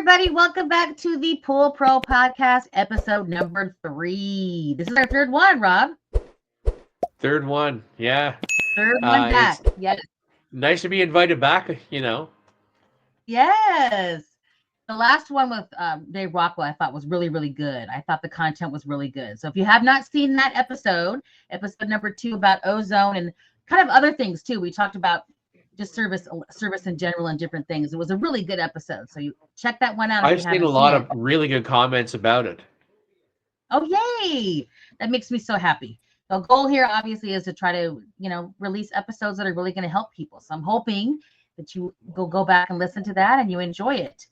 everybody. Welcome back to the Pool Pro Podcast, episode number 3. This is our third one, Rob. Third one, yeah. Third one back. It's Yes. nice to be invited back. Yes. The last one with Dave Rockwell, I thought was really, really good. I thought the content was really good. So if you have not seen that episode number 2 about ozone and kind of other things too. We talked about just service in general and different things. It was a really good episode. So you check that one out if I've you seen a haven't seen lot it. of really good comments about it. Oh, yay. That makes me so happy. The goal here obviously is to try to, release episodes that are really going to help people. So I'm hoping that you go back and listen to that and you enjoy it.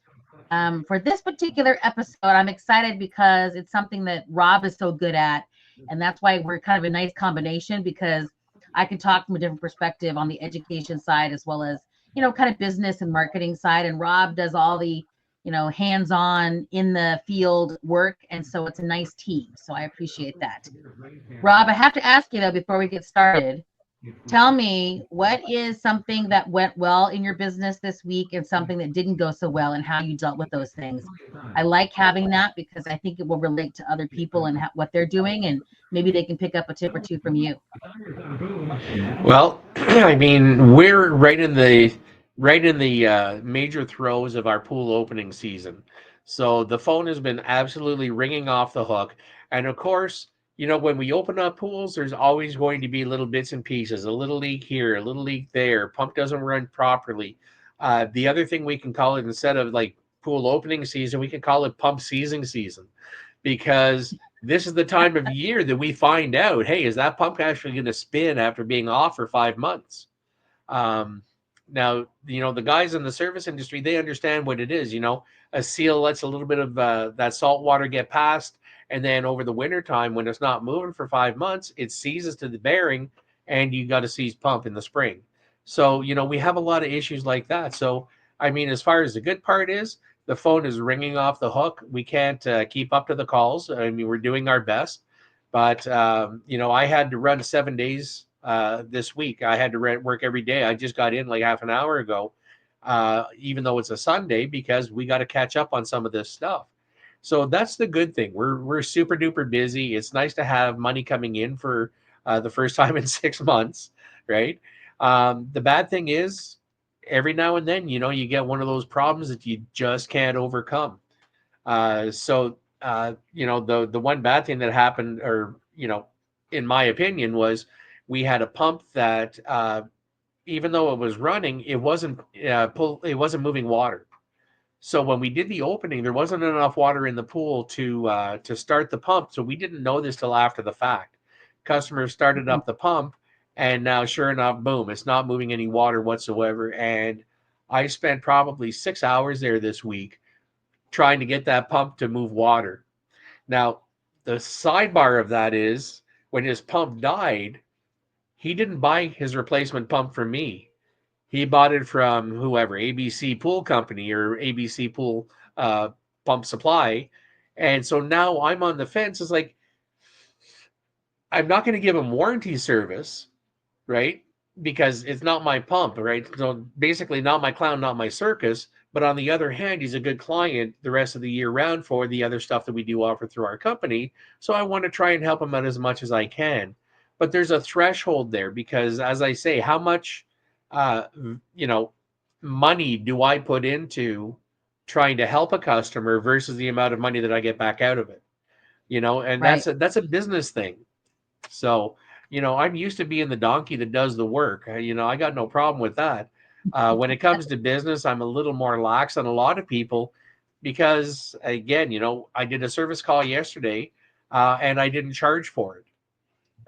For this particular episode, I'm excited because it's something that Rob is so good at. And that's why we're kind of a nice combination, because I can talk from a different perspective on the education side as well as, kind of business and marketing side. And Rob does all the, hands-on in the field work. And so it's a nice team. So I appreciate that. Rob, I have to ask you though, before we get started, tell me what is something that went well in your business this week and something that didn't go so well and how you dealt with those things. I like having that because I think it will relate to other people and what they're doing, and maybe they can pick up a tip or two from you. Well, I mean, we're right in the major throes of our pool opening season. So the phone has been absolutely ringing off the hook. And of course, when we open up pools, there's always going to be little bits and pieces, a little leak here, a little leak there, pump doesn't run properly. The other thing we can call it, instead of like pool opening season, we can call it pump season, because this is the time of year that we find out, hey, is that pump actually going to spin after being off for 5 months? Um, Now, the guys in the service industry, they understand what it is. A seal lets a little bit of that salt water get past. And then over the winter time, when it's not moving for 5 months, it seizes to the bearing and you got a seized pump in the spring. So, we have a lot of issues like that. So, I mean, as far as the good part is, the phone is ringing off the hook. We can't keep up to the calls. I mean, we're doing our best. But, I had to run 7 days this week. I had to work every day. I just got in like half an hour ago, even though it's a Sunday, because we got to catch up on some of this stuff. So that's the good thing. We're super duper busy. It's nice to have money coming in for the first time in 6 months, right? The bad thing is, every now and then, you get one of those problems that you just can't overcome. The one bad thing that happened, or in my opinion, was we had a pump that even though it was running, it wasn't moving water. So when we did the opening, there wasn't enough water in the pool to start the pump. So we didn't know this till after the fact. Customers started up the pump, and now sure enough, boom, it's not moving any water whatsoever. And I spent probably 6 hours there this week trying to get that pump to move water. Now, the sidebar of that is, when his pump died, he didn't buy his replacement pump from me. He bought it from whoever, ABC Pool Company or ABC Pool Pump Supply. And so now I'm on the fence. It's like, I'm not going to give him warranty service, right? Because it's not my pump, right? So basically, not my clown, not my circus. But on the other hand, he's a good client the rest of the year round for the other stuff that we do offer through our company. So I want to try and help him out as much as I can. But there's a threshold there, because, as I say, how much, uh, you know, money do I put into trying to help a customer versus the amount of money that I get back out of it? And Right. that's a business thing. So, I'm used to being the donkey that does the work. I got no problem with that. When it comes to business, I'm a little more lax than a lot of people, because, again, I did a service call yesterday, and I didn't charge for it.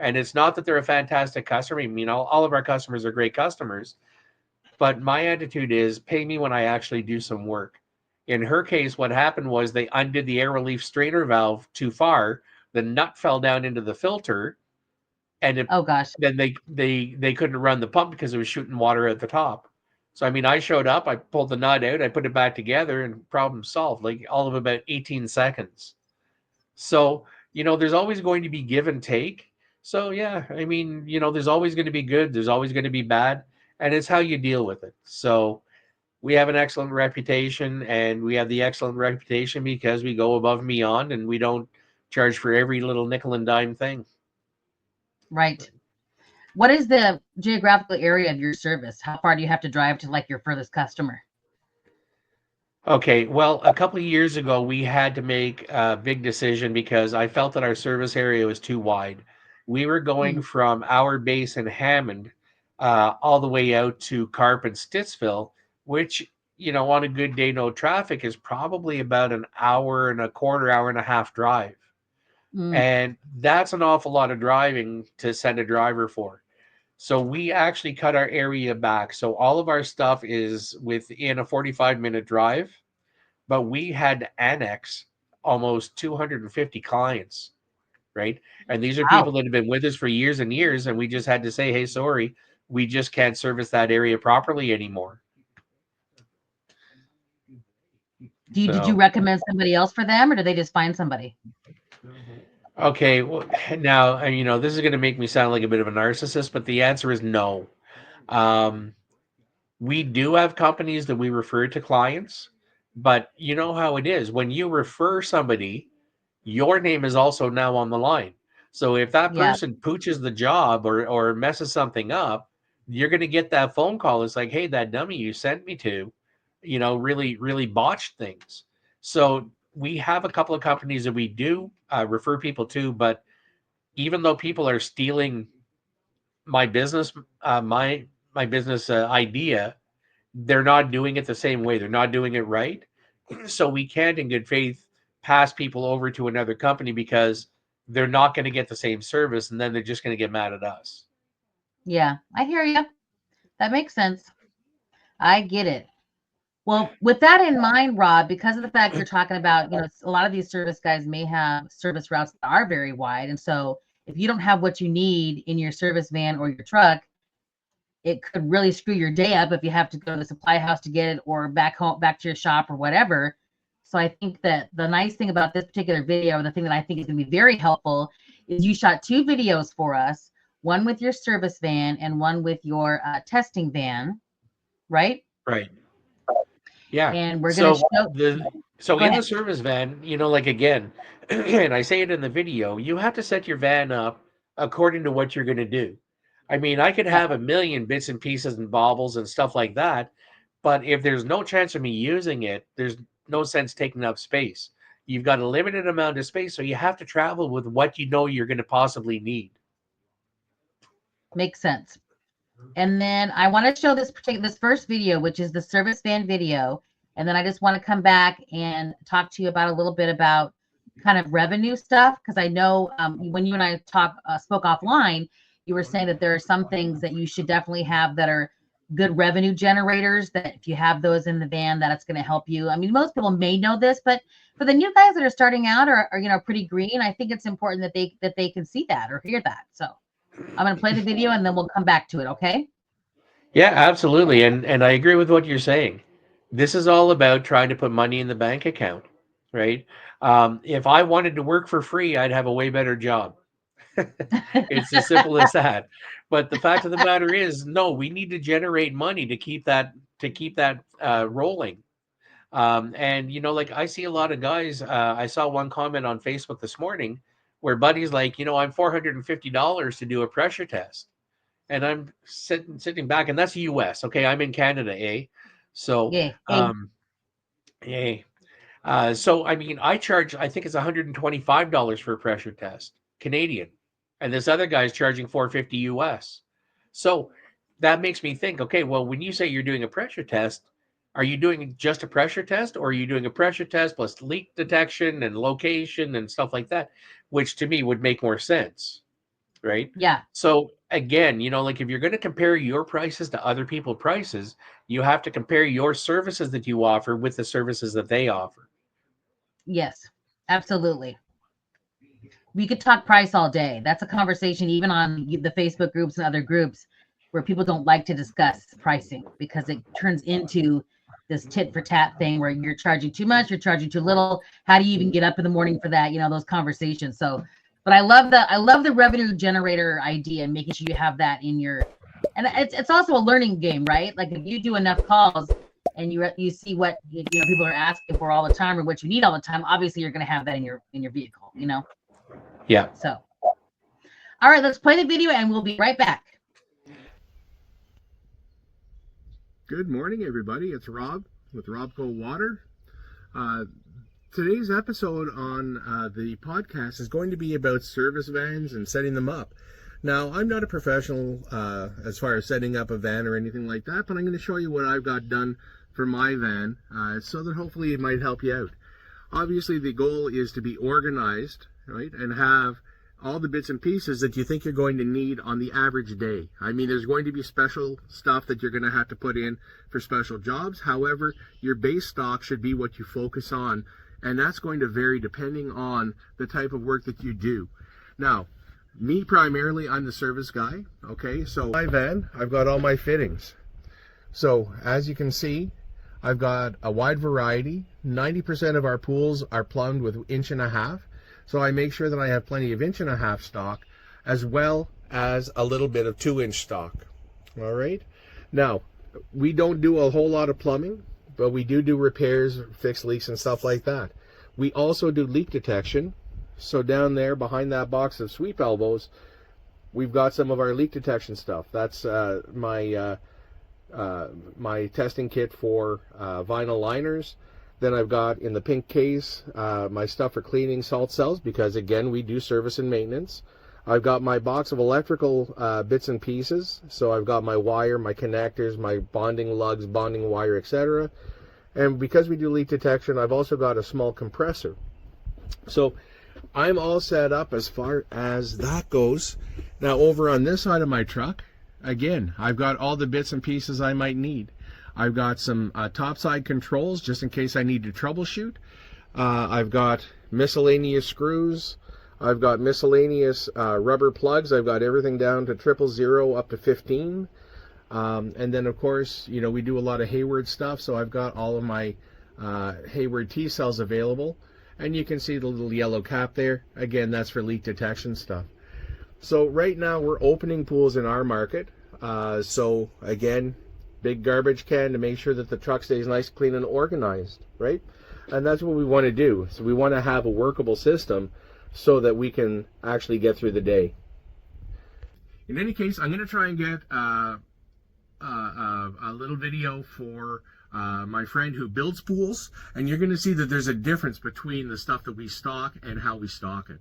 And it's not that they're a fantastic customer. I mean, all of our customers are great customers, but my attitude is, pay me when I actually do some work. In her case, what happened was they undid the air relief strainer valve too far. The nut fell down into the filter, and Oh, gosh. then they couldn't run the pump because it was shooting water at the top. So I mean, I showed up, I pulled the nut out, I put it back together, and problem solved. Like, all of about 18 seconds. So there's always going to be give and take. So yeah, I mean, there's always going to be good, there's always going to be bad, and it's how you deal with it. So we have an excellent reputation, and we have the excellent reputation because we go above and beyond, and we don't charge for every little nickel and dime thing. Right. What is the geographical area of your service? How far do you have to drive to like your furthest customer? Okay, well, a couple of years ago, we had to make a big decision because I felt that our service area was too wide. We were going Mm. from our base in Hammond all the way out to Carp and Stittsville, which, on a good day, no traffic, is probably about an hour and a quarter, hour and a half drive. Mm. And that's an awful lot of driving to send a driver for. So we actually cut our area back. So all of our stuff is within a 45-minute drive, but we had to annex almost 250 clients, right? And these are people Wow. that have been with us for years and years, and we just had to say, hey, sorry, we just can't service that area properly anymore. Did you So, recommend somebody else for them, or did they just find somebody? okay, well, now, this is going to make me sound like a bit of a narcissist, but the answer is no. Um, we do have companies that we refer to clients, but you know how it is. When you refer somebody, your name is also now on the line. So if that Yeah. person pooches the job or messes something up, you're going to get that phone call. It's like, hey, that dummy you sent me to, really, really botched things. So we have a couple of companies that we do refer people to, but even though people are stealing my business, my business idea, they're not doing it the same way. They're not doing it right. So we can't, in good faith, pass people over to another company because they're not going to get the same service, and then they're just going to get mad at us. Yeah. I hear you. That makes sense. I get it. Well, with that in mind, Rob, because of the fact you're talking about, a lot of these service guys may have service routes that are very wide. And so if you don't have what you need in your service van or your truck, it could really screw your day up if you have to go to the supply house to get it or back home, back to your shop or whatever. So I think that the nice thing about this particular video, the thing that I think is going to be very helpful, is you shot 2 videos for us, one with your service van and one with your testing van, right? Right. Yeah. And we're going to So show, go in the ahead. service van, like again, and I say it in the video, you have to set your van up according to what you're going to do. I mean, I could Yeah, have a million bits and pieces and baubles and stuff like that, but if there's no chance of me using it, there's no sense taking up space. You've got a limited amount of space, so you have to travel with what you know you're going to possibly need. makes sense. And then I want to show this first video, which is the service van video. And then I just want to come back and talk to you about a little bit about kind of revenue stuff. Because I know when you and I spoke offline, you were saying that there are some things that you should definitely have that are good revenue generators, that if you have those in the van, that it's going to help you. I mean, most people may know this, but for the new guys that are starting out or pretty green, I think it's important that they can see that or hear that. So I'm going to play the video and then we'll come back to it. Okay. Yeah, absolutely. And I agree with what you're saying. This is all about trying to put money in the bank account, right? If I wanted to work for free, I'd have a way better job. It's as simple as that. But the fact of the matter is, no, we need to generate money to keep that rolling. And like I see a lot of guys. I saw one comment on Facebook this morning where buddy's like, I'm $450 to do a pressure test, and I'm sitting back, and that's US. Okay, I'm in Canada, eh? So, Yeah. Hey, um, yay. So I mean, I charge, I think it's $125 for a pressure test, Canadian, and this other guy's charging 450 US. So that makes me think, okay, well, when you say you're doing a pressure test, are you doing just a pressure test, or are you doing a pressure test plus leak detection and location and stuff like that, which to me would make more sense, right? yeah. So again, like if you're going to compare your prices to other people's prices, you have to compare your services that you offer with the services that they offer. Yes, absolutely. We could talk price all day. That's a conversation even on the Facebook groups and other groups where people don't like to discuss pricing because it turns into this tit for tat thing where you're charging too much, you're charging too little. How do you even get up in the morning for that? Those conversations. So, but I love the revenue generator idea and making sure you have that in your, and it's also a learning game, right? Like if you do enough calls, and you see what people are asking for all the time or what you need all the time, obviously you're going to have that in your vehicle, Yeah. So, all right, let's play the video and we'll be right back. Good morning, everybody. It's Rob with Robco Water. Today's episode on the podcast is going to be about service vans and setting them up. Now, I'm not a professional as far as setting up a van or anything like that, but I'm going to show you what I've got done for my van so that hopefully it might help you out. Obviously, the goal is to be organized, right, and have all the bits and pieces that you think you're going to need on the average day. I mean, there's going to be special stuff that you're going to have to put in for special jobs. However, your base stock should be what you focus on, and that's going to vary depending on the type of work that you do. Now, me primarily, I'm the service guy, okay? So my van, I've got all my fittings. So as you can see, I've got a wide variety. 90% of our pools are plumbed with 1.5 inches. So I make sure that I have plenty of 1.5 inch stock, as well as a little bit of 2-inch stock. All right. Now, we don't do a whole lot of plumbing, but we do repairs, fix leaks and stuff like that. We also do leak detection. So down there behind that box of sweep elbows, we've got some of our leak detection stuff. That's my testing kit for vinyl liners. Then I've got in the pink case my stuff for cleaning salt cells, because again, we do service and maintenance. I've got my box of electrical bits and pieces. So I've got my wire, my connectors, my bonding lugs, bonding wire, etc. And because we do leak detection, I've also got a small compressor. So I'm all set up as far as that goes. Now over on this side of my truck, again, I've got all the bits and pieces I might need. I've got some topside controls just in case I need to troubleshoot. I've got miscellaneous screws. I've got miscellaneous rubber plugs. I've got everything down to 000 up to 15. And then of course, we do a lot of Hayward stuff. So I've got all of my Hayward T-cells available. And you can see the little yellow cap there. Again, that's for leak detection stuff. So right now we're opening pools in our market. So again, big garbage can to make sure that the truck stays nice, clean, and organized, right? And that's what we want to do. So we want to have a workable system so that we can actually get through the day. In any case, I'm going to try and get a little video for my friend who builds pools, and you're going to see that there's a difference between the stuff that we stock and how we stock it.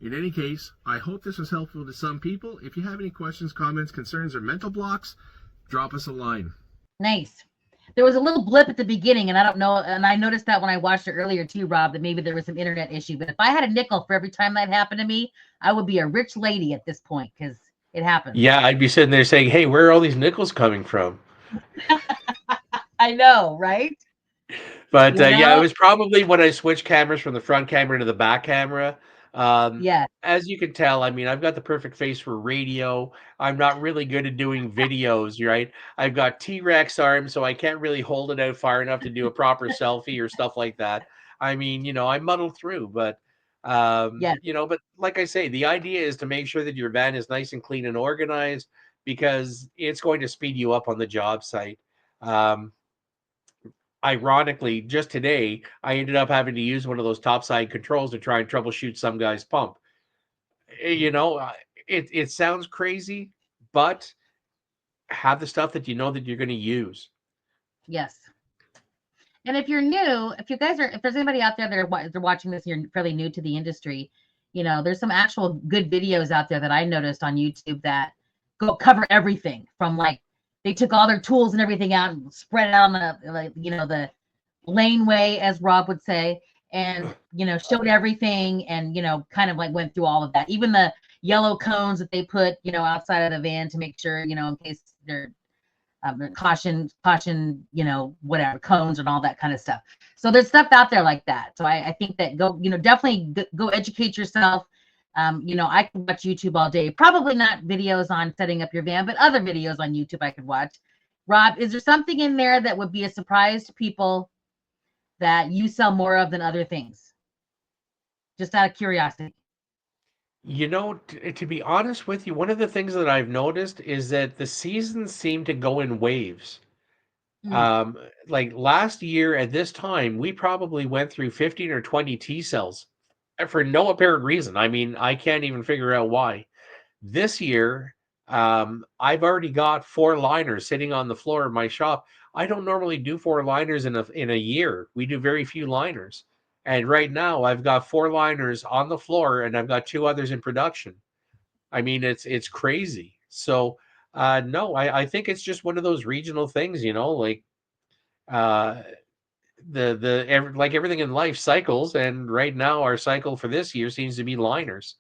In any case, I hope this was helpful to some people. If you have any questions, comments, concerns, or mental blocks, drop us a line. Nice. There was a little blip at the beginning, and I don't know, and I noticed that when I watched it earlier too, Rob, that maybe there was some internet issue. But if I had a nickel for every time that happened to me, I would be a rich lady at this point, because it happens. Yeah, I'd be sitting there saying, hey, where are all these nickels coming from? I know, right? But yeah, it was probably when I switched cameras from the front camera to the back camera. Yeah. As you can tell, I mean, I've got the perfect face for radio. I'm not really good at doing videos, right? I've got T-Rex arms, so I can't really hold it out far enough to do a proper selfie or stuff like that. I mean, I muddle through, but Yeah. but like I say, the idea is to make sure that your van is nice and clean and organized, because it's going to speed you up on the job site. Ironically, just today, I ended up having to use one of those topside controls to try and troubleshoot some guy's pump. It sounds crazy, but have the stuff that you know that you're going to use. Yes. And if you're new, if there's anybody out there that they're watching this and you're fairly new to the industry, there's some actual good videos out there that I noticed on YouTube that cover everything from, like, they took all their tools and everything out and spread it out on the laneway, as Rob would say, and showed everything, and kind of like went through all of that, even the yellow cones that they put outside of the van to make sure in case they're caution, whatever cones and all that kind of stuff. So there's stuff out there like that. So I think that definitely go educate yourself. I could watch YouTube all day. Probably not videos on setting up your van, but other videos on YouTube I could watch. Rob, is there something in there that would be a surprise to people that you sell more of than other things? Just out of curiosity. To be honest with you, one of the things that I've noticed is that the seasons seem to go in waves. Mm. Like last year at this time, we probably went through 15 or 20 T cells for no apparent reason. I mean, I can't even figure out why. This year, I've already got 4 liners sitting on the floor of my shop. I don't normally do 4 liners in a year. We do very few liners. And right now I've got 4 liners on the floor and I've got 2 others in production. I mean, it's crazy. So no, I think it's just one of those regional things, like uh like everything in life cycles, and right now our cycle for this year seems to be liners.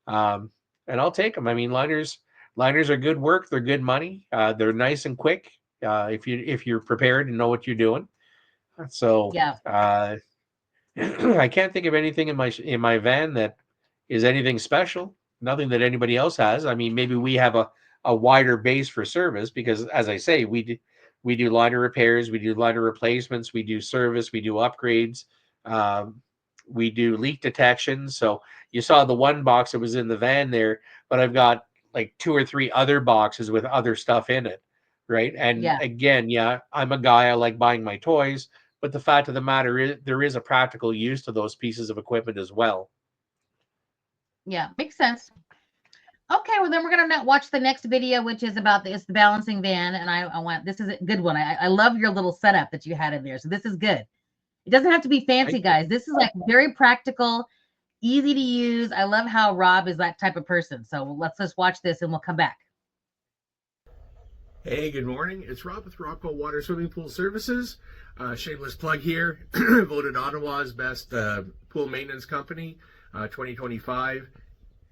um and I'll take them. I mean, liners are good work, they're good money, they're nice and quick, if you're prepared and know what you're doing. So Yeah. I can't think of anything in my van that is anything special. Nothing that anybody else has. I mean, maybe we have a wider base for service because, as I say, we do liner repairs, we do liner replacements, we do service, we do upgrades, um, we do leak detection. So you saw the one box that was in the van there, but I've got like 2 or 3 other boxes with other stuff in it, right? And Yeah. again, yeah, I'm a guy. I like buying my toys, but the fact of the matter is, there is a practical use to those pieces of equipment as well. Yeah. Makes sense. Okay, well then we're gonna watch the next video, which is about it's the balancing van, and I want this is a good one. I love your little setup that you had in there, so this is good. It doesn't have to be fancy, Thank you. guys. This is like very practical, easy to use. I love how Rob is that type of person. So let's just watch this, and we'll come back. Hey, good morning. It's Rob with Rockwell Water Swimming Pool Services. Shameless plug here. Voted Ottawa's best pool maintenance company 2025.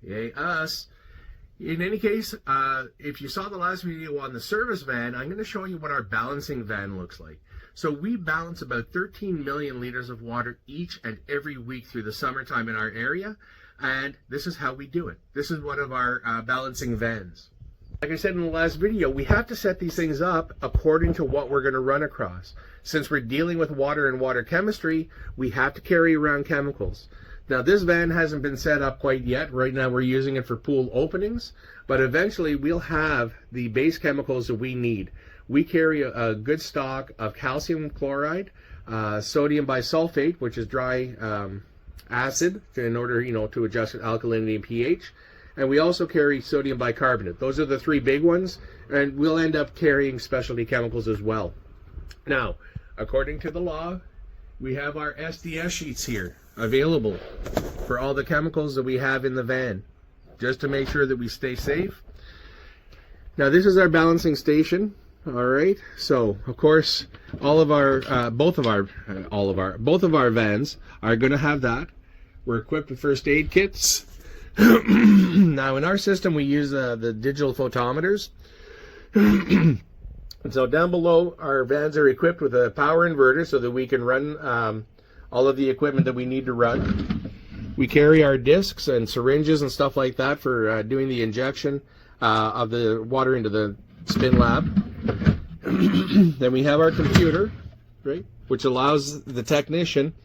Yay, us. In any case, if you saw the last video on the service van, I'm going to show you what our balancing van looks like. So we balance about 13 million liters of water each and every week through the summertime in our area. And this is how we do it. This is one of our balancing vans. Like I said in the last video, we have to set these things up according to what we're going to run across. Since we're dealing with water and water chemistry, we have to carry around chemicals. Now, this van hasn't been set up quite yet. Right now, we're using it for pool openings, but eventually we'll have the base chemicals that we need. We carry a good stock of calcium chloride, sodium bisulfate, which is dry acid in order, to adjust alkalinity and pH. And we also carry sodium bicarbonate. Those are the 3 big ones, and we'll end up carrying specialty chemicals as well. Now, according to the law, we have our SDS sheets here available for all the chemicals that we have in the van, just to make sure that we stay safe. Now, this is our balancing station. All right. So, of course, both of our vans are going to have that. We're equipped with first aid kits. Now, in our system, we use the digital photometers. And so down below, our vans are equipped with a power inverter so that we can run all of the equipment that we need to run. We carry our discs and syringes and stuff like that for doing the injection of the water into the spin lab. Then we have our computer, right, which allows the technician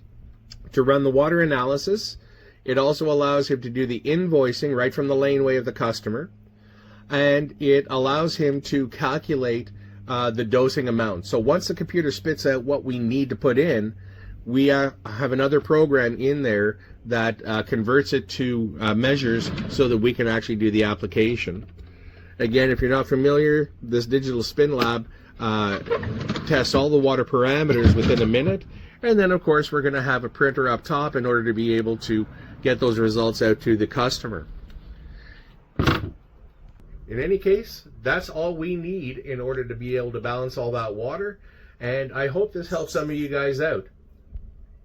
to run the water analysis. It also allows him to do the invoicing right from the laneway of the customer. And it allows him to calculate the dosing amount. So once the computer spits out what we need to put in, we have another program in there that converts it to measures so that we can actually do the application. Again, if you're not familiar, this digital spin lab tests all the water parameters within a minute. And then, of course, we're going to have a printer up top in order to be able to get those results out to the customer. In any case, that's all we need in order to be able to balance all that water. And I hope this helps some of you guys out.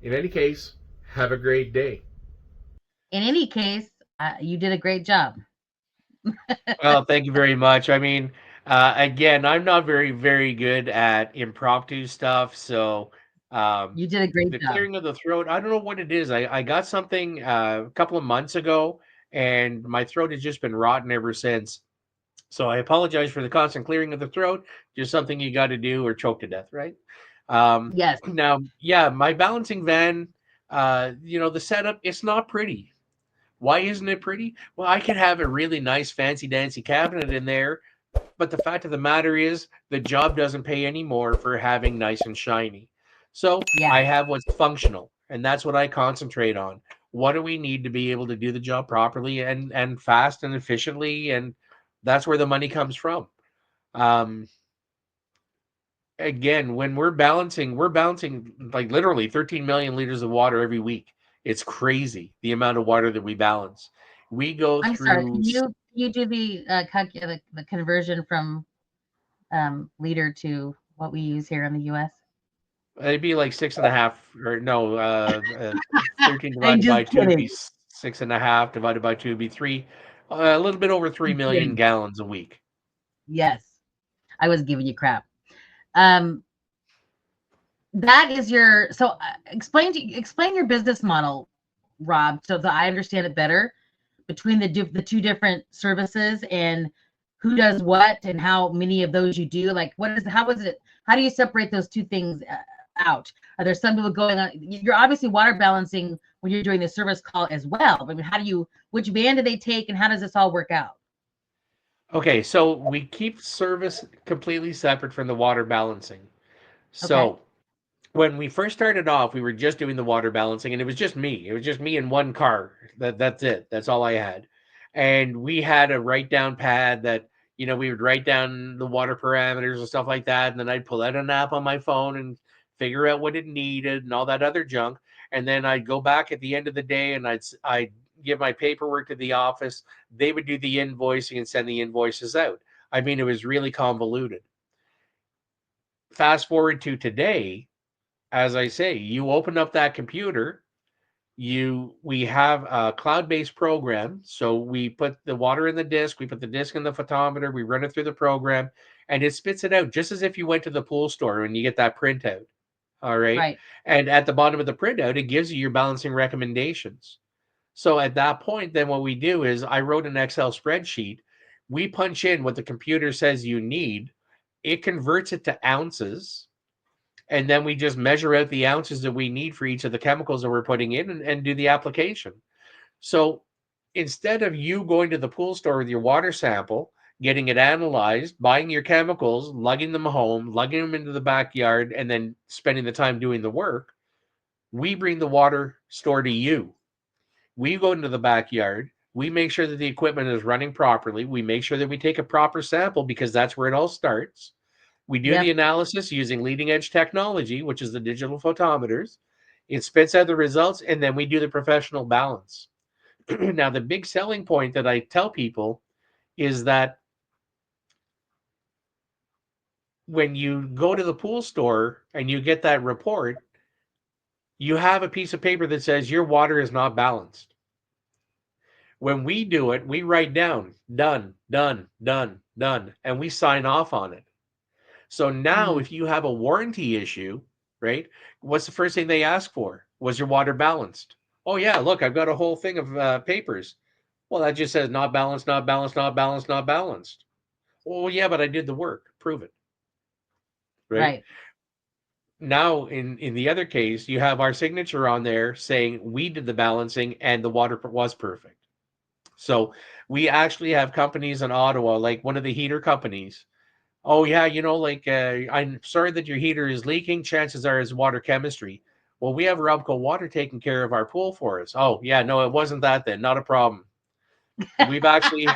In any case, have a great day. In any case, you did a great job. Well, thank you very much. I mean, again, I'm not very, very good at impromptu stuff. So You did a great the job. clearing of the throat, I don't know what it is. I got something a couple of months ago, and my throat has just been rotten ever since. So I apologize for the constant clearing of the throat. Just something you got to do or choke to death, right? Yes. Now, yeah, my balancing van, the setup, it's not pretty. Why isn't it pretty? Well, I could have a really nice fancy dancy cabinet in there, But the fact of the matter is, the job doesn't pay any more for having nice and shiny. So Yeah. I have what's functional, and that's what I concentrate on. What do we need to be able to do the job properly and fast and efficiently? And that's where the money comes from. Um, Again, when we're balancing like literally 13 million liters of water every week. It's crazy the amount of water that we balance. We go I'm sorry. through, Can you do the the conversion from liter to what we use here in the U.S.? it'd be like 6.5, or no, 13 I'm divided by just 2 would kidding. be 6.5, divided by 2 would be 3, a little bit over 3 I'm million kidding. gallons a week. Yes, I was giving you crap. Um, that is your so explain your business model, Rob, so that I understand it better between the two different services and who does what and how many of those you do. Like, how do you separate those two things out? Are there some people going on? You're obviously water balancing when you're doing the service call as well. I mean, which van do they take and how does this all work out? Okay, so we keep service completely separate from the water balancing. Okay. So when we first started off, we were just doing the water balancing, and it was just me. It was just me in one car. That's it. That's all I had. And we had a write down pad that, we would write down the water parameters and stuff like that, and then I'd pull out an app on my phone and figure out what it needed and all that other junk. And then I'd go back at the end of the day and I'd give my paperwork to the office. They would do the invoicing and send the invoices out. I mean, it was really convoluted. Fast forward to today, as I say, you open up that computer, we have a cloud-based program. So we put the water in the disk, we put the disk in the photometer, we run it through the program, and it spits it out just as if you went to the pool store and you get that printout. All right. Right. And at the bottom of the printout, it gives you your balancing recommendations. So at that point, then what we do is I wrote an Excel spreadsheet. We punch in what the computer says you need. It converts it to ounces, and then we just measure out the ounces that we need for each of the chemicals that we're putting in, and do the application. So instead of you going to the pool store with your water sample, getting it analyzed, buying your chemicals, lugging them home, lugging them into the backyard, and then spending the time doing the work, we bring the water store to you. We go into the backyard. We make sure that the equipment is running properly. We make sure that we take a proper sample because that's where it all starts. We do the Yep. analysis using leading edge technology, which is the digital photometers. It spits out the results, and then we do the professional balance. Now, the big selling point that I tell people is that when you go to the pool store and you get that report, you have a piece of paper that says your water is not balanced. When we do it, we write down done, done, done, done, and we sign off on it. So now Mm. if you have a warranty issue, right, what's the first thing they ask for? Was your water balanced? Oh, yeah, look, I've got a whole thing of papers. Well, that just says not balanced, not balanced, not balanced, not balanced. Well, yeah, but I did the work. Prove it. Right. Right. Now, in the other case, you have our signature on there saying we did the balancing and the water was perfect. So we actually have companies in Ottawa, like one of the heater companies. Oh yeah, I'm sorry that your heater is leaking. Chances are it's water chemistry. Well, we have Rubco Water taking care of our pool for us. Oh yeah, no, it wasn't that then. Not a problem. We've actually,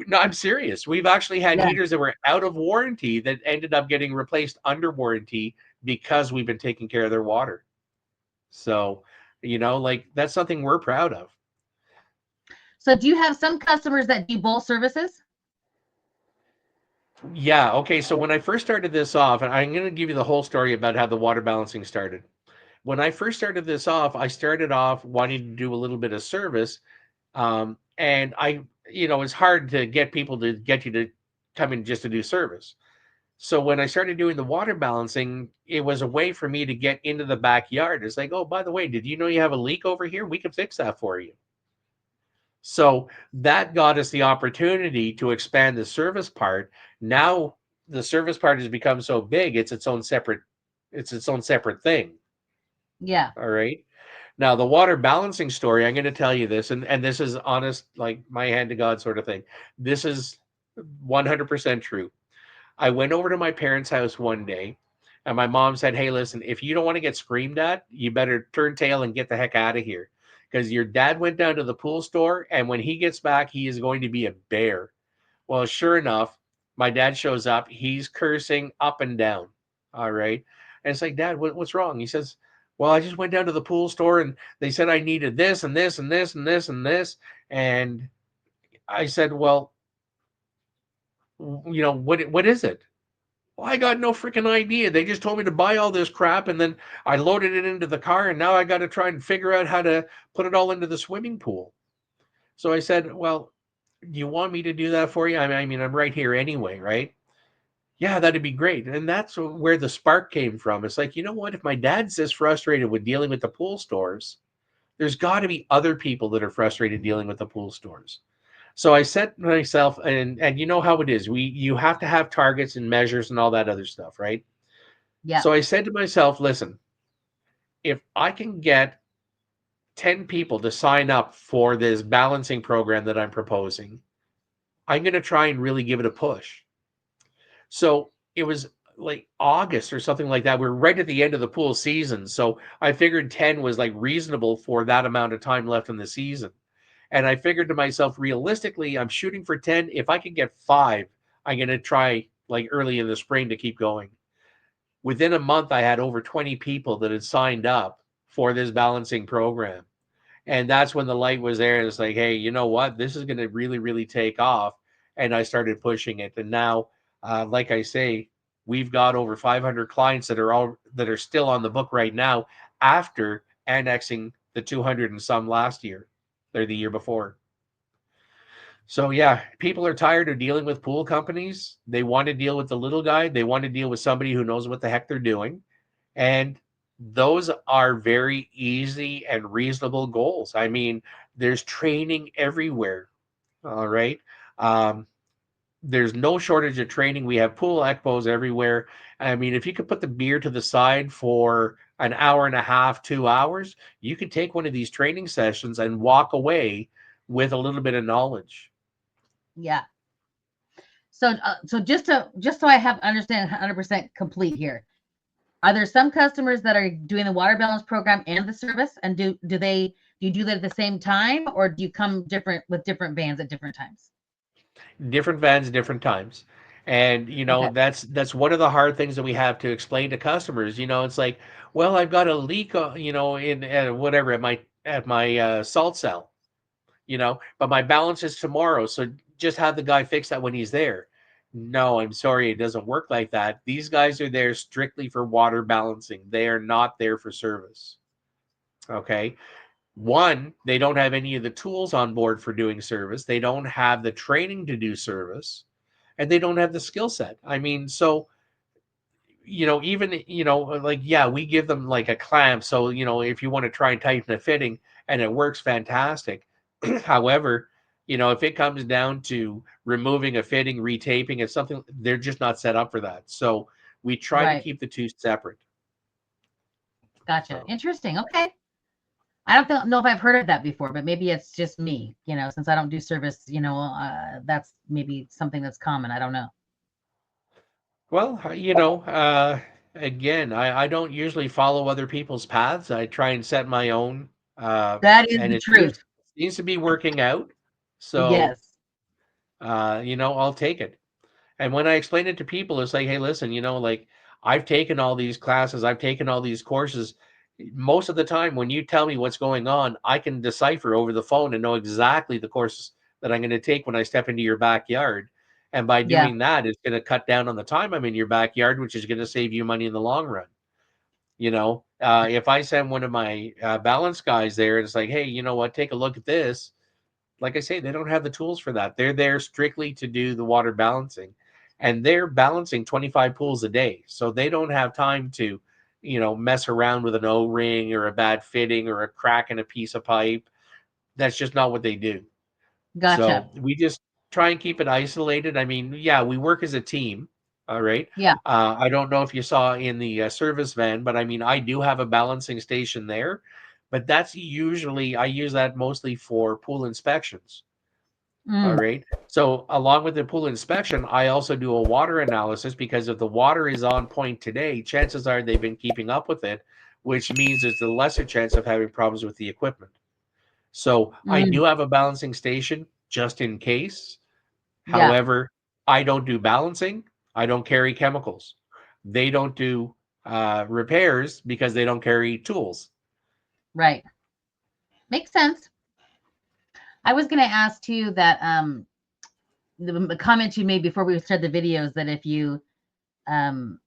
no, I'm serious. We've actually had Yeah. heaters that were out of warranty that ended up getting replaced under warranty because we've been taking care of their water. So, that's something we're proud of. So do you have some customers that do both services? Yeah. Okay. So when I first started this off, and I'm going to give you the whole story about how the water balancing started. When I first started this off, I started off wanting to do a little bit of service. And it's hard to get people to get you to come in just to do service. So when I started doing the water balancing, it was a way for me to get into the backyard. It's like, oh, by the way, did you know you have a leak over here? We can fix that for you. So that got us the opportunity to expand the service part. Now the service part has become so big, it's its own separate thing. Yeah. All right. Now the water balancing story, I'm going to tell you this, and this is honest, like my hand to God sort of thing. This is 100% true. I went over to my parents' house one day, and my mom said, "Hey, listen, if you don't want to get screamed at, you better turn tail and get the heck out of here. Because your dad went down to the pool store, and when he gets back, he is going to be a bear." Well, sure enough, my dad shows up. He's cursing up and down. All right. And it's like, "Dad, what's wrong?" He says, "Well, I just went down to the pool store and they said I needed this and this and this and this and this." And I said, "Well, what is it?" "Well, I got no freaking idea. They just told me to buy all this crap and then I loaded it into the car and now I got to try and figure out how to put it all into the swimming pool." So I said, "Well, do you want me to do that for you? I mean, I'm right here anyway, right?" "Yeah, that'd be great." And that's where the spark came from. It's like, you know what? If my dad's this frustrated with dealing with the pool stores, there's got to be other people that are frustrated dealing with the pool stores. So I set myself, and you know how it is. You have to have targets and measures and all that other stuff, right? Yeah. So I said to myself, listen, if I can get 10 people to sign up for this balancing program that I'm proposing, I'm going to try and really give it a push. So it was like August or something like that. We're right at the end of the pool season. So I figured 10 was like reasonable for that amount of time left in the season. And I figured to myself, realistically, I'm shooting for 10. If I can get 5, I'm going to try like early in the spring to keep going. Within a month, I had over 20 people that had signed up for this balancing program. And that's when the light was there. And it's like, hey, you know what? This is going to really, really take off. And I started pushing it. And now, like I say, we've got over 500 clients that are still on the book right now after annexing the 200 and some last year or the year before. So yeah, people are tired of dealing with pool companies. They want to deal with the little guy. They want to deal with somebody who knows what the heck they're doing. And those are very easy and reasonable goals. I mean, there's training everywhere. All right. Um, there's no shortage of training. We have pool expos everywhere. I mean, if you could put the beer to the side for an hour and a half, 2 hours, you could take one of these training sessions and walk away with a little bit of knowledge. Yeah. So just so I have understand 100% complete here. Are there some customers that are doing the water balance program and the service, and do you do that at the same time, or do you come different with different bands at different times? Different vans, different times. And Okay. that's one of the hard things that we have to explain to customers. It's like, well, I've got a leak, in whatever at my salt cell, but my balance is tomorrow, so just have the guy fix that when he's there. No, I'm sorry, it doesn't work like that. These guys are there strictly for water balancing. They are not there for service. Okay. One, they don't have any of the tools on board for doing service. They don't have the training to do service, and they don't have the skill set. I mean, so even like, yeah, we give them like a clamp. So if you want to try and tighten a fitting and it works, fantastic. However, if it comes down to removing a fitting, retaping, it's something they're just not set up for that. So we try to Right. keep the two separate. Gotcha. So. Interesting. Okay. I don't know if I've heard of that before, but maybe it's just me, since I don't do service, that's maybe something that's common. I don't know. Well, again, I don't usually follow other people's paths. I try and set my own, That is and the it seems, truth. seems to be working out. So, Yes. I'll take it. And when I explain it to people, it's like, hey, listen, like I've taken all these classes, I've taken all these courses. Most of the time, when you tell me what's going on, I can decipher over the phone and know exactly the course that I'm going to take when I step into your backyard. And by Yeah. doing that, it's going to cut down on the time I'm in your backyard, which is going to save you money in the long run. If I send one of my balance guys there, and it's like, hey, you know what, take a look at this. Like I say, they don't have the tools for that. They're there strictly to do the water balancing, and they're balancing 25 pools a day. So they don't have time to, mess around with an O-ring or a bad fitting or a crack in a piece of pipe. That's just not what they do. Gotcha. So we just try and keep it isolated. I mean, yeah, we work as a team. All right. Yeah. I don't know if you saw in the service van, but I mean, I do have a balancing station there, but that's usually, I use that mostly for pool inspections. All right. So along with the pool inspection, I also do a water analysis because if the water is on point today, chances are they've been keeping up with it, which means there's a lesser chance of having problems with the equipment. So I Mm, do have a balancing station just in case. yeah, However, I don't do balancing. I don't carry chemicals. They don't do repairs because they don't carry tools. right. Makes sense. I was going to ask too that the comment you made before we started the videos that if you um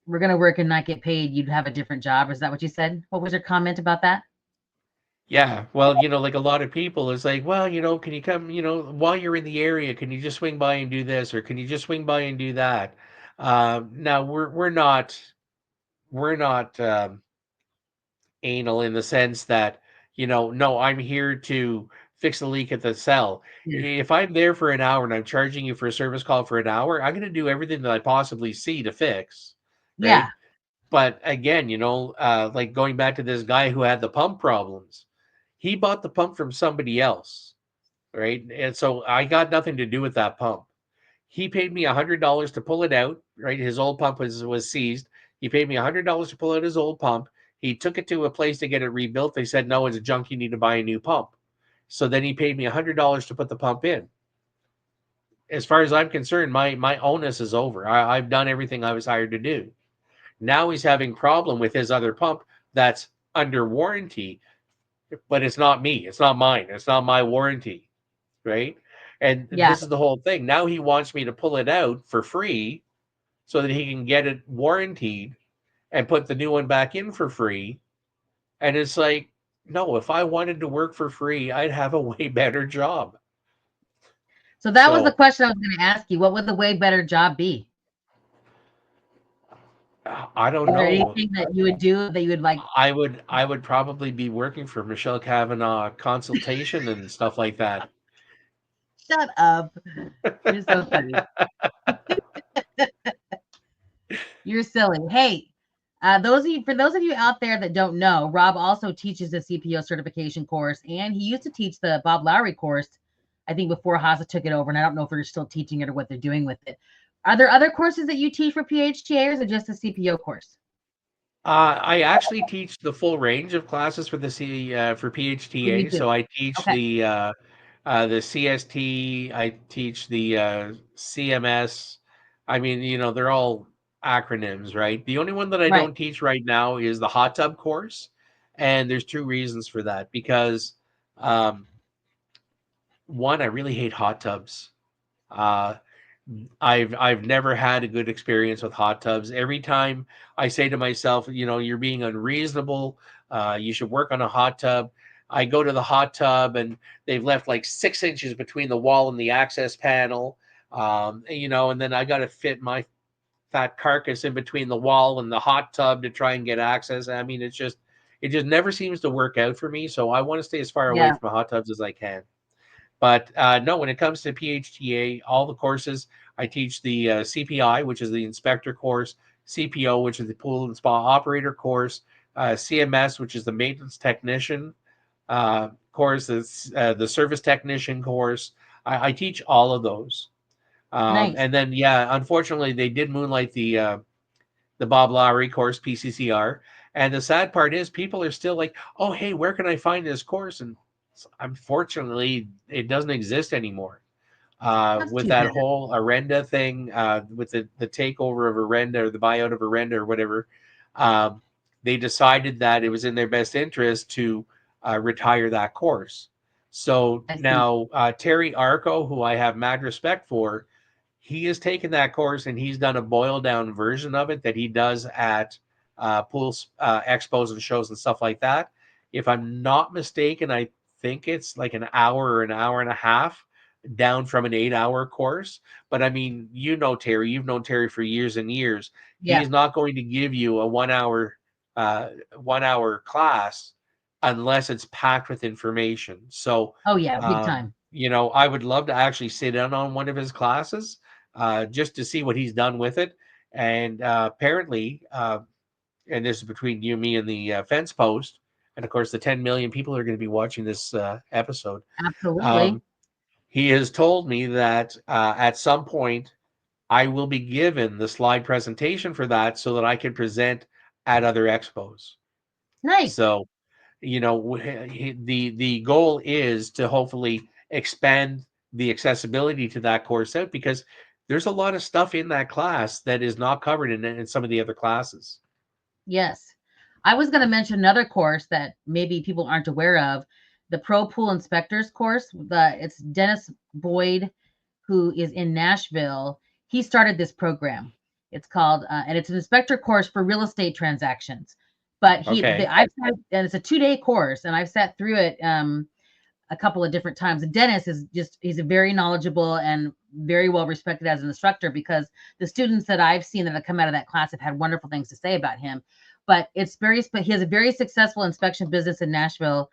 were going to work and not get paid, you'd have a different job. Is that what you said? What was your comment about that? Yeah, well, like a lot of people, it's like, well, can you come, while you're in the area, can you just swing by and do this, or can you just swing by and do that? Now we're not anal in the sense that, no, I'm here to fix the leak at the cell. Yeah. If I'm there for an hour and I'm charging you for a service call for an hour, I'm going to do everything that I possibly see to fix, Yeah. right? But again, like going back to this guy who had the pump problems, he bought the pump from somebody else, right? And so I got nothing to do with that pump. He paid me $100 to pull it out, right? His old pump was seized. He paid me $100 to pull out his old pump. He took it to a place to get it rebuilt. They said, no, it's junk. You need to buy a new pump. So then he paid me $100 to put the pump in. As far as I'm concerned, my onus is over. I've done everything I was hired to do. Now he's having problem with his other pump that's under warranty, but it's not me. It's not mine. It's not my warranty, right? And Yeah. this is the whole thing. Now he wants me to pull it out for free so that he can get it warranted and put the new one back in for free. And it's like, no, if I wanted to work for free, I'd have a way better job. So that was the So question I was going to ask you. What would the way better job be? I don't Is there know. anything that you would do that you would like? I would probably be working for Michelle Kavanaugh consultation and stuff like that. Shut up. You're so funny. You're silly. Hey, for those of you out there that don't know, Rob also teaches the CPO certification course, and he used to teach the Bob Lowry course, I think before Haza took it over, and I don't know if they're still teaching it or what they're doing with it. Are there other courses that you teach for PHTA, or is it just a CPO course? I actually teach the full range of classes for for Oh, you PHTA. do. So I teach Okay. the CST. I teach the CMS. I mean, they're all acronyms, right? The only one that I Right. don't teach right now is the hot tub course, and there's two reasons for that. Because um, one, I really hate hot tubs. Uh, I've never had a good experience with hot tubs. Every time I say to myself, you're being unreasonable. You should work on a hot tub. I go to the hot tub and they've left like 6 inches between the wall and the access panel. And then I got to fit my fat carcass in between the wall and the hot tub to try and get access. I mean, it just never seems to work out for me. So I want to stay as far away Yeah. from hot tubs as I can. But no, when it comes to PHTA, all the courses, I teach the CPI, which is the inspector course, CPO, which is the pool and spa operator course, CMS, which is the maintenance technician course, the service technician course. I teach all of those. Nice. And then, yeah, unfortunately, they did moonlight the Bob Lowry course, PCCR. And the sad part is people are still like, oh, hey, where can I find this course? And unfortunately, it doesn't exist anymore. That's With too that bad. whole Arenda thing, with the takeover of Arenda or the buyout of Arenda or whatever, um, they decided that it was in their best interest to retire that course. So I see. now Terry Arco, who I have mad respect for, he has taken that course and he's done a boiled down version of it that he does at pools, expos and shows and stuff like that. If I'm not mistaken, I think it's like an hour or an hour and a half down from an 8-hour course. But I mean, Terry, you've known Terry for years and years. Yeah. He's not going to give you a 1 hour class unless it's packed with information. So, Oh yeah, big time. I would love to actually sit in on one of his classes just to see what he's done with it. And apparently, and this is between you, me, and the fence post, and of course, the 10 million people are going to be watching this episode. Absolutely. he has told me that at some point I will be given the slide presentation for that so that I can present at other expos. Nice. So, the goal is to hopefully expand the accessibility to that course out, because there's a lot of stuff in that class that is not covered in some of the other classes. Yes. I was going to mention another course that maybe people aren't aware of, the Pro Pool Inspectors course. It's Dennis Boyd, who is in Nashville. He started this program. It's called, and it's an inspector course for real estate transactions. But Okay. and it's a 2-day course, and I've sat through it a couple of different times. And Dennis he's a very knowledgeable and very well respected as an instructor, because the students that I've seen that have come out of that class have had wonderful things to say about him. But he has a very successful inspection business in Nashville.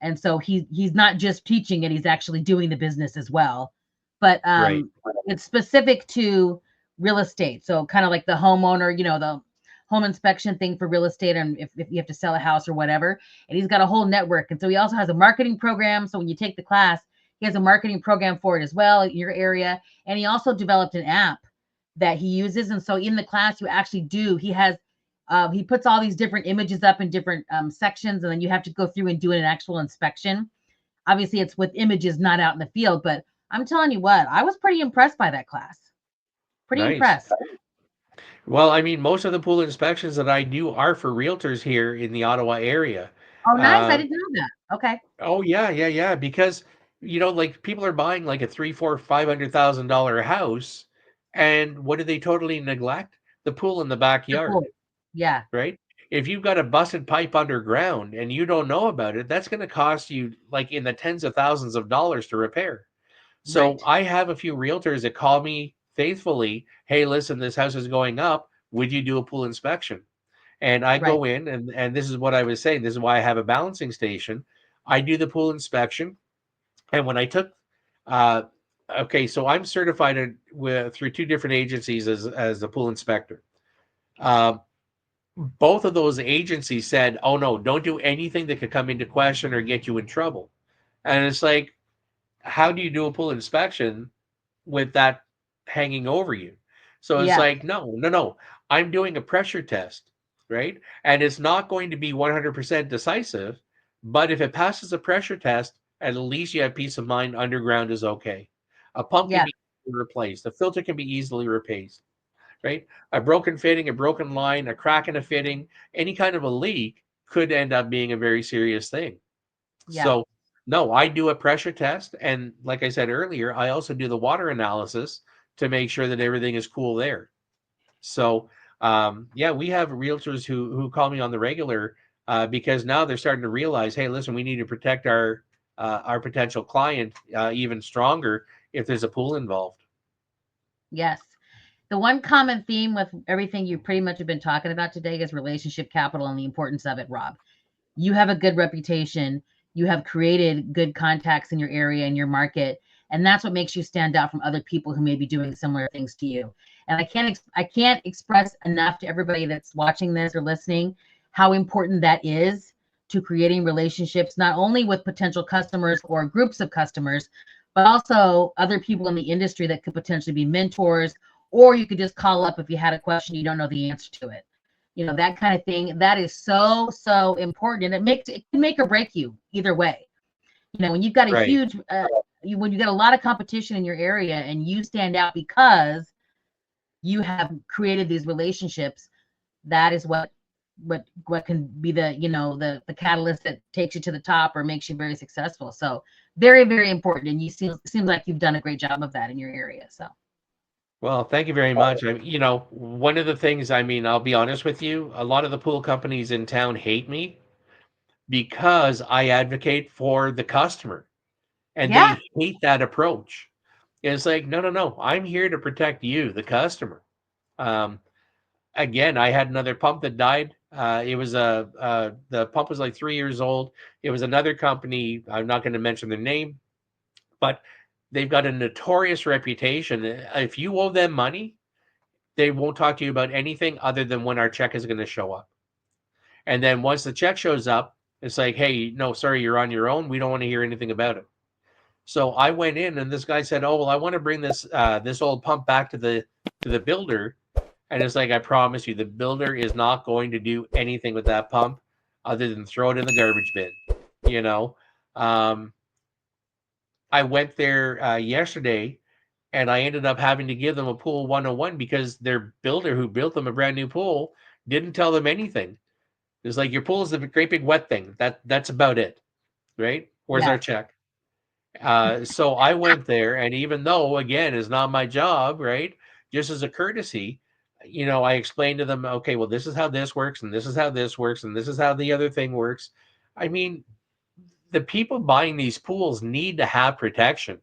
And so he's not just teaching it, he's actually doing the business as well. But Right. it's specific to real estate. So kind of like the homeowner, the home inspection thing for real estate, and if you have to sell a house or whatever. And he's got a whole network. And so he also has a marketing program. So when you take the class, he has a marketing program for it as well in your area. And he also developed an app that he uses. And so in the class, he puts all these different images up in different sections, and then you have to go through and do an actual inspection. Obviously, it's with images, not out in the field. But I'm telling you what, I was pretty impressed by that class. Pretty Nice. impressed. Well, I mean, most of the pool inspections that I do are for realtors here in the Ottawa area. Oh, nice. I didn't know that. Okay. Oh yeah. Because like people are buying like a $300,000, $400,000, $500,000 house, and what do they totally neglect? The pool in the backyard, Cool. Yeah. right? If you've got a busted pipe underground and you don't know about it, that's going to cost you like in the tens of thousands of dollars to repair. So Right. I have a few realtors that call me faithfully, hey, listen, this house is going up. Would you do a pool inspection? And I Right. go in, and this is what I was saying. This is why I have a balancing station. I do the pool inspection. And when I took, so I'm certified through 2 different agencies as a pool inspector. Both of those agencies said, oh no, don't do anything that could come into question or get you in trouble. And it's like, how do you do a pool inspection with that hanging over you? So it's Yeah. like, no, I'm doing a pressure test, right? And it's not going to be 100% decisive, but if it passes a pressure test, at least you have peace of mind. Underground is okay. A pump can Yeah. be replaced. A filter can be easily replaced, right? A broken fitting, a broken line, a crack in a fitting, any kind of a leak could end up being a very serious thing. Yeah. So no, I do a pressure test. And like I said earlier, I also do the water analysis to make sure that everything is cool there. So we have realtors who call me on the regular because now they're starting to realize, hey, listen, we need to protect our potential client even stronger if there's a pool involved. Yes. The one common theme with everything you pretty much have been talking about today is relationship capital and the importance of it, Rob. You have a good reputation. You have created good contacts in your area and your market, and that's what makes you stand out from other people who may be doing similar things to you. And I can't express enough to everybody that's watching this or listening how important that is to creating relationships, not only with potential customers or groups of customers, but also other people in the industry that could potentially be mentors, or you could just call up if you had a question you don't know the answer to it. That kind of thing. That is so, so important. And it can make or break you either way. When you've got a Right. huge, when you got a lot of competition in your area and you stand out because you have created these relationships, that is what can be the catalyst that takes you to the top or makes you very successful. So very, very important. And seems like you've done a great job of that in your area. So. Well, thank you very much. One of the things, I'll be honest with you, a lot of the pool companies in town hate me because I advocate for the customer, and Yeah. they hate that approach. It's like, no, I'm here to protect you, the customer. Again, I had another pump that died. It was the pump was like 3 years old. It was another company. I'm not going to mention their name, but they've got a notorious reputation. If you owe them money, they won't talk to you about anything other than when our check is going to show up. And then once the check shows up, it's like, hey, no, sorry, you're on your own. We don't want to hear anything about it. So I went in, and this guy said, "Oh, well, I want to bring this old pump back to the builder." And it's like, I promise you, the builder is not going to do anything with that pump other than throw it in the garbage bin. You know, um, I went there yesterday, and I ended up having to give them a pool 101 because their builder who built them a brand new pool didn't tell them anything. It's like, your pool is a great big wet thing. That's about it, right? Where's our Yes. check? So I went there, and even though, again, it's not my job, right? Just as a courtesy, I explained to them, okay, well, this is how this works, and this is how this works, and this is how the other thing works. I mean, the people buying these pools need to have protection.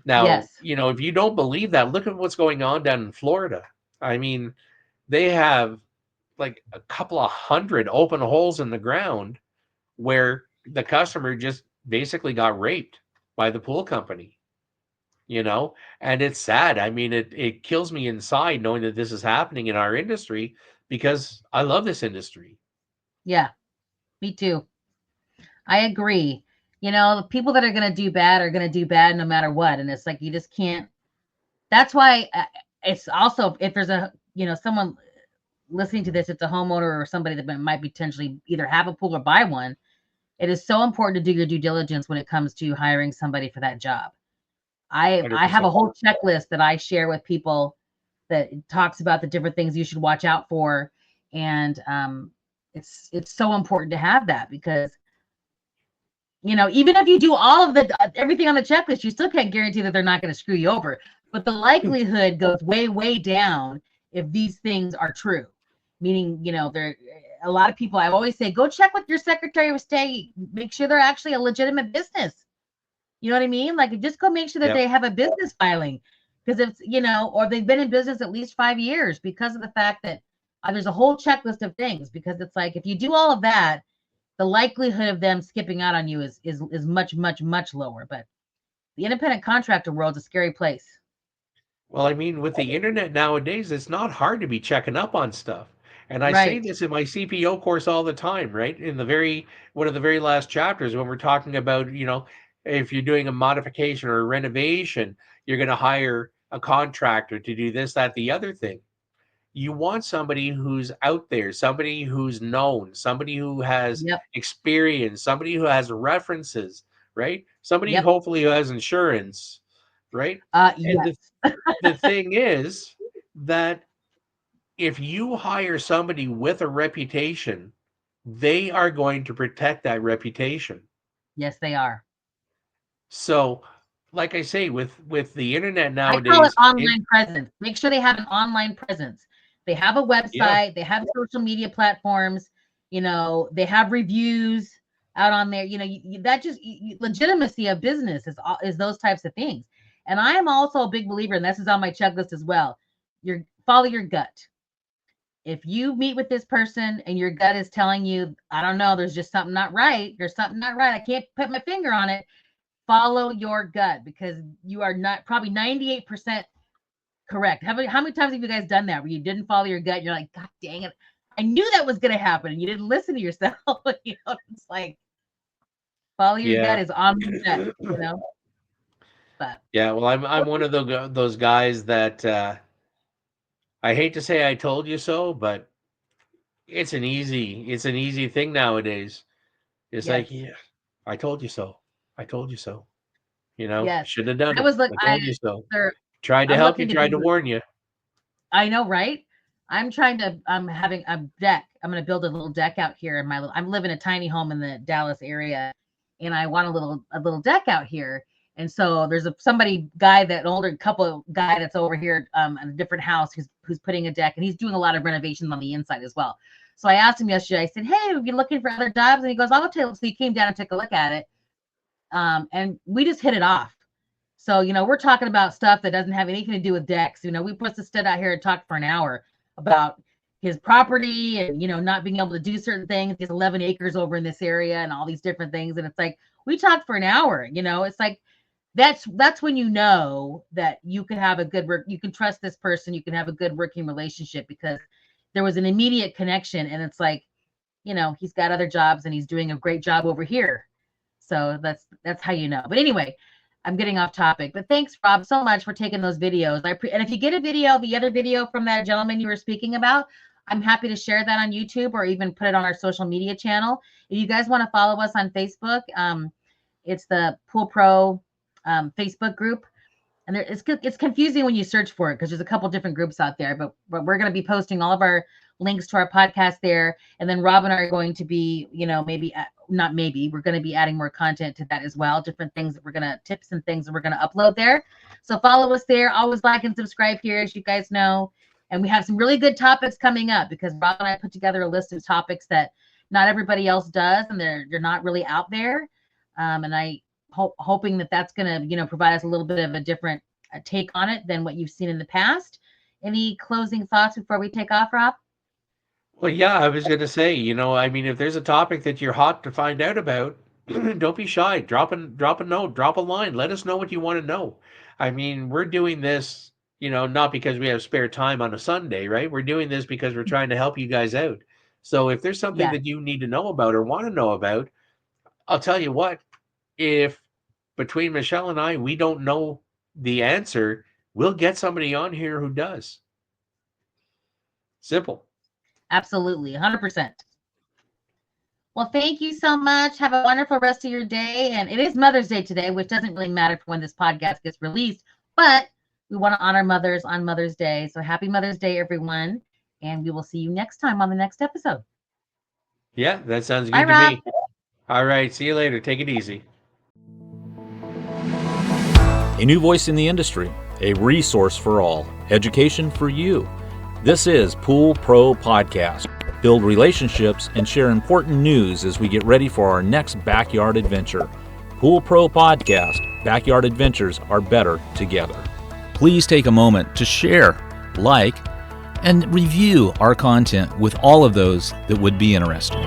Now, Yes. if you don't believe that, look at what's going on down in Florida. I mean, they have like a couple of hundred open holes in the ground where the customer just basically got raped by the pool company, and it's sad. I mean, it kills me inside knowing that this is happening in our industry, because I love this industry. Yeah. Me too. I agree. The people that are going to do bad are going to do bad no matter what. And it's like, you just can't. That's why it's also, if there's someone listening to this, it's a homeowner or somebody that might potentially either have a pool or buy one. It is so important to do your due diligence when it comes to hiring somebody for that job. I have a 100%. whole checklist that I share with people that talks about the different things you should watch out for. And it's so important to have that, because even if you do all of everything on the checklist, you still can't guarantee that they're not going to screw you over. But the likelihood goes way, way down if these things are true. Meaning, there a lot of people, I always say, go check with your Secretary of State, make sure they're actually a legitimate business. You know what I mean? Like, just go make sure that Yep. they have a business filing, because it's, or they've been in business at least 5 years, because of the fact that there's a whole checklist of things. Because it's like, if you do all of that, the likelihood of them skipping out on you is much, much, much lower. But the independent contractor world's a scary place. Well, I mean, with the internet nowadays, it's not hard to be checking up on stuff. And I say Right. this in my CPO course all the time, right? In one of the very last chapters, when we're talking about, if you're doing a modification or a renovation, you're going to hire a contractor to do this, that, the other thing. You want somebody who's out there, somebody who's known, somebody who has Yep. experience, somebody who has references, right? Somebody Yep. hopefully who has insurance, right? And Yes. the thing is that if you hire somebody with a reputation, they are going to protect that reputation. Yes, they are. So, like I say, with the internet I call it nowadays, online presence. Make sure they have an online presence. They have a yeah, website. They have social media platforms. They have reviews out on there. That just legitimacy of business is those types of things. And I am also a big believer, and this is on my checklist as well. Follow your gut. If you meet with this person and your gut is telling you, I don't know, there's just something not right. There's something not right. I can't put my finger on it. Follow your gut, because you are not probably 98% correct. How many times have you guys done that where you didn't follow your gut? You're like, God dang it, I knew that was going to happen, and you didn't listen to yourself. It's like, follow your gut yeah, is on the gut. But yeah. Well, I'm one of those guys that I hate to say I told you so, but it's an easy thing nowadays. It's yes, like, yeah, I told you so. I told you so. yes. Shouldn't have done I it. was like, I told you so. sir, Tried to I'm help you, looking to tried to do. warn you. I know, right? I'm having a deck. I'm going to build a little deck out here in I'm living in a tiny home in the Dallas area, and I want a little deck out here. And so there's an older couple guy that's over here in a different house who's putting a deck, and he's doing a lot of renovations on the inside as well. So I asked him yesterday, I said, hey, are you looking for other jobs? And he goes, I'll tell you. So he came down and took a look at it. And we just hit it off. So, we're talking about stuff that doesn't have anything to do with decks. We put the stood out here and talked for an hour about his property and, not being able to do certain things. He has 11 acres over in this area and all these different things. And it's like, we talked for an hour, it's like, that's when that you can have you can trust this person. You can have a good working relationship, because there was an immediate connection. And it's like, he's got other jobs and he's doing a great job over here. So that's how you know. But anyway, I'm getting off topic, but thanks, Rob, so much for taking those videos. And if you get a video, the other video from that gentleman you were speaking about, I'm happy to share that on YouTube or even put it on our social media channel. If you guys want to follow us on Facebook, it's the Pool Pro Facebook group. And it's confusing when you search for it because there's a couple different groups out there, but we're going to be posting all of our links to our podcast there. And then Rob and I are going to be, we're going to be adding more content to that as well. Different things that tips and things that we're going to upload there. So follow us there. Always like and subscribe here, as you guys know. And we have some really good topics coming up because Rob and I put together a list of topics that not everybody else does, and they're not really out there. And I hoping that that's going to, provide us a little bit of a different take on it than what you've seen in the past. Any closing thoughts before we take off, Rob? Well, yeah, I was going to say, if there's a topic that you're hot to find out about, don't be shy. Drop a note, drop a line. Let us know what you want to know. I mean, we're doing this, not because we have spare time on a Sunday, right? We're doing this because we're trying to help you guys out. So if there's something that you need to know about or want to know about, I'll tell you what, if between Michelle and I, we don't know the answer, we'll get somebody on here who does. Simple. Absolutely. 100%. Well, thank you so much. Have a wonderful rest of your day. And it is Mother's Day today, which doesn't really matter for when this podcast gets released, but we want to honor mothers on Mother's Day. So happy Mother's Day, everyone. And we will see you next time on the next episode. Yeah, that sounds good Bye, to Rob. me. All right. See you later. Take it easy. A new voice in the industry, a resource for all, education for you. This is Pool Pro Podcast. Build relationships and share important news as we get ready for our next backyard adventure. Pool Pro Podcast. Backyard adventures are better together. Please take a moment to share, like, and review our content with all of those that would be interested.